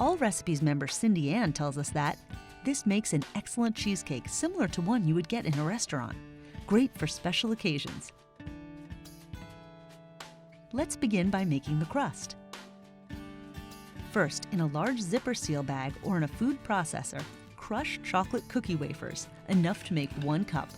All Recipes member Cindy Ann tells us that this makes an excellent cheesecake similar to one you would get in a restaurant. Great for special occasions. Let's begin by making the crust. First, in a large zipper seal bag or in a food processor, crush chocolate cookie wafers, enough to make 1 cup.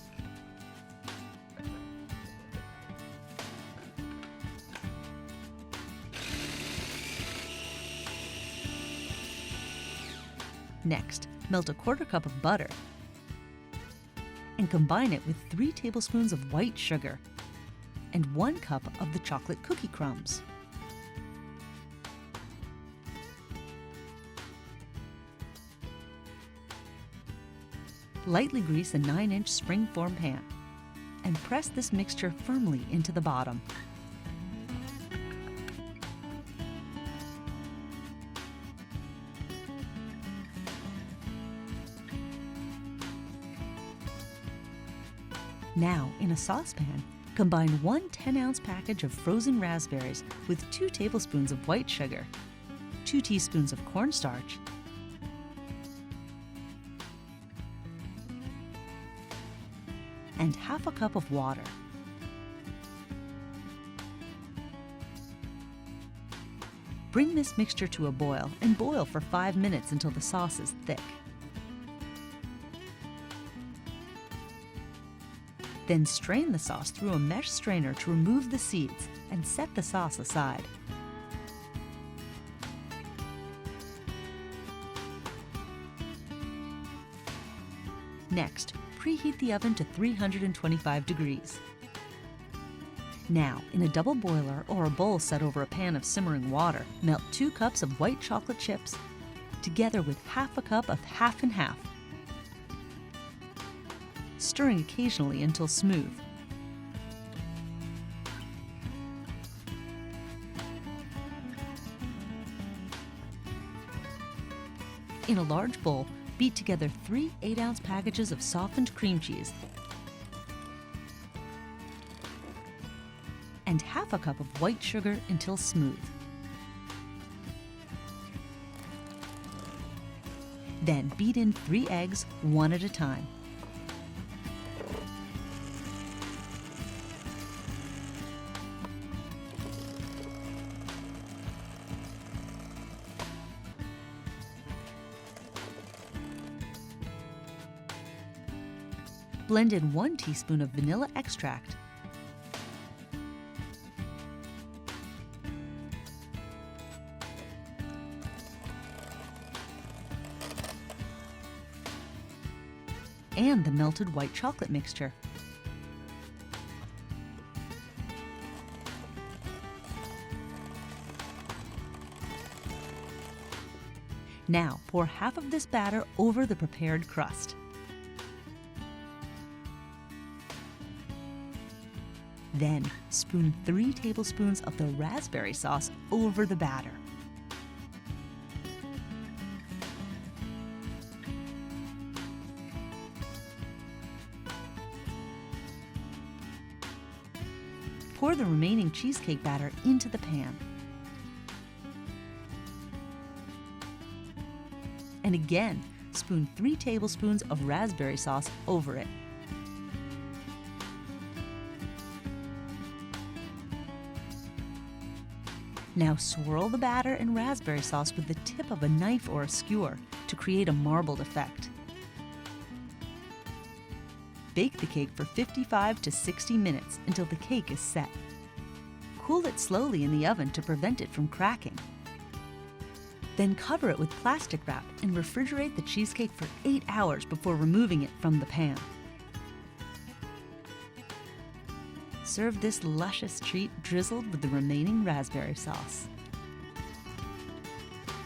Next, melt a 1/4 cup of butter and combine it with 3 tablespoons of white sugar and 1 cup of the chocolate cookie crumbs. Lightly grease a 9-inch spring-form pan and press this mixture firmly into the bottom. Now, in a saucepan, combine 1 10-ounce package of frozen raspberries with 2 tablespoons of white sugar, 2 teaspoons of cornstarch, and half a cup of water. Bring this mixture to a boil and boil for 5 minutes until the sauce is thick. Then strain the sauce through a mesh strainer to remove the seeds and set the sauce aside. Next, preheat the oven to 325 degrees. Now, in a double boiler or a bowl set over a pan of simmering water, melt 2 cups of white chocolate chips together with half a cup of half and half, stirring occasionally until smooth. In a large bowl, beat together 3 8-ounce packages of softened cream cheese and half a cup of white sugar until smooth. Then beat in 3 eggs, 1 at a time. Blend in 1 teaspoon of vanilla extract and the melted white chocolate mixture. Now pour half of this batter over the prepared crust. Then spoon 3 tablespoons of the raspberry sauce over the batter. Pour the remaining cheesecake batter into the pan. And again, spoon 3 tablespoons of raspberry sauce over it. Now swirl the batter and raspberry sauce with the tip of a knife or a skewer to create a marbled effect. Bake the cake for 55 to 60 minutes until the cake is set. Cool it slowly in the oven to prevent it from cracking. Then cover it with plastic wrap and refrigerate the cheesecake for 8 hours before removing it from the pan. Serve this luscious treat drizzled with the remaining raspberry sauce.